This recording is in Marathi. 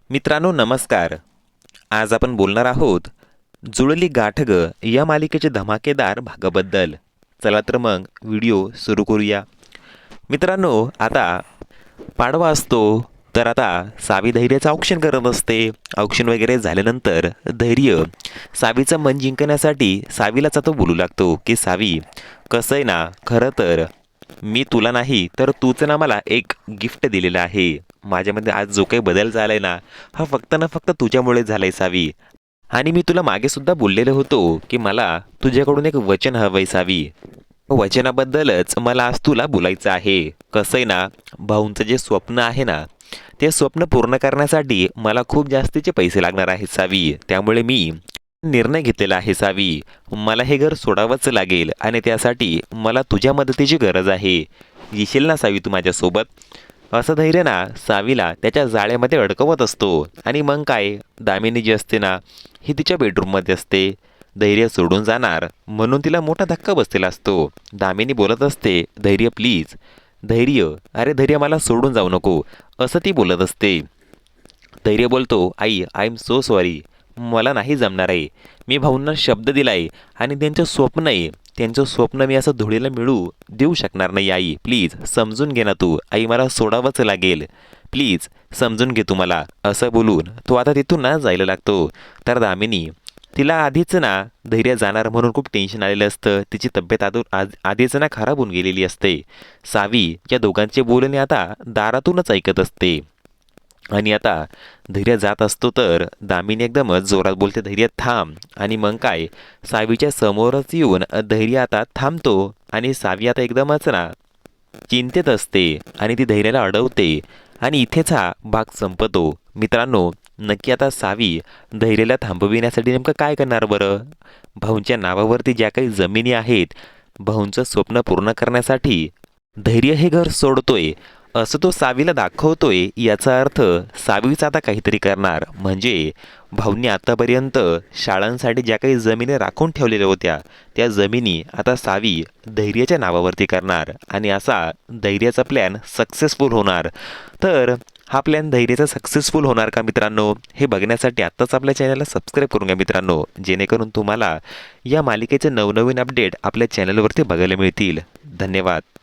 मित्रांनो नमस्कार. आज आपण बोलणार आहोत जुळली गाठ ग या मालिकेच्या धमाकेदार भागाबद्दल. चला तर मग व्हिडिओ सुरू करूया. मित्रांनो आता पाडवा असतो तर आता सावी धैर्याचं औक्षण करत असते. औक्षण वगैरे झाल्यानंतर धैर्य सावीचं मन जिंकण्यासाठी सावीलाच आता बोलू लागतो की सावी कसं आहे ना, खरं तर मी तुला नाही तर तूच ना मला एक गिफ्ट दिलेलं आहे. माझ्यामध्ये आज जो काही बदल झालाय ना, हा फक्त ना फक्त तुझ्यामुळे झालाय सावी. आणि मी तुला मागे सुद्धा बोललेलो होतो की मला तुझ्याकडून एक वचन हवंय सावी. वचनाबद्दलच मला आज तुला बोलायचं आहे. कसं आहे ना, भाऊंचं जे स्वप्न आहे ना, ते स्वप्न पूर्ण करण्यासाठी मला खूप जास्तीचे पैसे लागणार आहेत सावी. त्यामुळे मी निर्णय घेतलेला आहे सावी. मला हे घर सोडावंच लागेल आणि त्यासाठी मला तुझ्या मदतीची गरज आहे. येशील ना सावी तू माझ्यासोबत? असं धैर्य ना सावीला त्याच्या जाळ्यामध्ये अडकवत असतो. आणि मग काय, दामिनी जी असते ना, ही तिच्या बेडरूममध्ये असते. धैर्य सोडून जाणार म्हणून तिला मोठा धक्का बसलेला असतो. दामिनी बोलत असते, धैर्य प्लीज, धैर्य, अरे धैर्य मला सोडून जाऊ नको, असं ती बोलत असते. धैर्य बोलतो, आई आय एम सो सॉरी, मला नाही जमणार आहे. मी भाऊंना शब्द दिलाय आणि त्यांचं स्वप्न आहे, त्यांचं स्वप्न मी असं धुळीला मिळू देऊ शकणार नाही. आई प्लीज समजून घे ना तू, आई मला सोडावंच लागेल, प्लीज समजून घे तू मला, असं बोलून तो आता तिथून ना जायला लागतो. तर दामिनी, तिला आधीच ना धैर्य जाणार म्हणून खूप टेन्शन आलेलं असतं. तिची तब्येत आधीच ना खराब होऊन गेलेली असते. सावी या दोघांचे बोलणे आता दारातूनच ऐकत असते. आणि आता धैर्य जात असतो तर दामिनी एकदमच जोरात बोलते, धैर्य थांब. आणि मग काय, सावीच्या समोरच येऊन धैर्य आता थांबतो. आणि सावी आता एकदमच ना चिंतेत असते आणि ती धैर्याला अडवते. आणि इथेच हा भाग संपतो. मित्रांनो, नक्की आता सावी धैर्याला थांबविण्यासाठी नेमकं काय करणार बरं? भाऊंच्या नावावरती ज्या काही जमिनी आहेत, भाऊंचं स्वप्न पूर्ण करण्यासाठी धैर्य हे घर सोडतोय असं तो सावीला दाखवतोय. याचा अर्थ सावीच आता काहीतरी करणार. म्हणजे भाऊंनी आतापर्यंत शाळांसाठी ज्या काही जमिनी राखून ठेवलेल्या होत्या, त्या जमिनी आता सावी धैर्याच्या नावावरती करणार. आणि असा धैर्याचा प्लॅन सक्सेसफुल होणार. तर हा प्लॅन धैर्याचा सक्सेसफुल होणार का मित्रांनो, हे बघण्यासाठी आत्ताच आपल्या चॅनलला सबस्क्राईब करून घ्या मित्रांनो, जेणेकरून तुम्हाला या मालिकेचे नवनवीन अपडेट आपल्या चॅनलवरती बघायला मिळतील. धन्यवाद.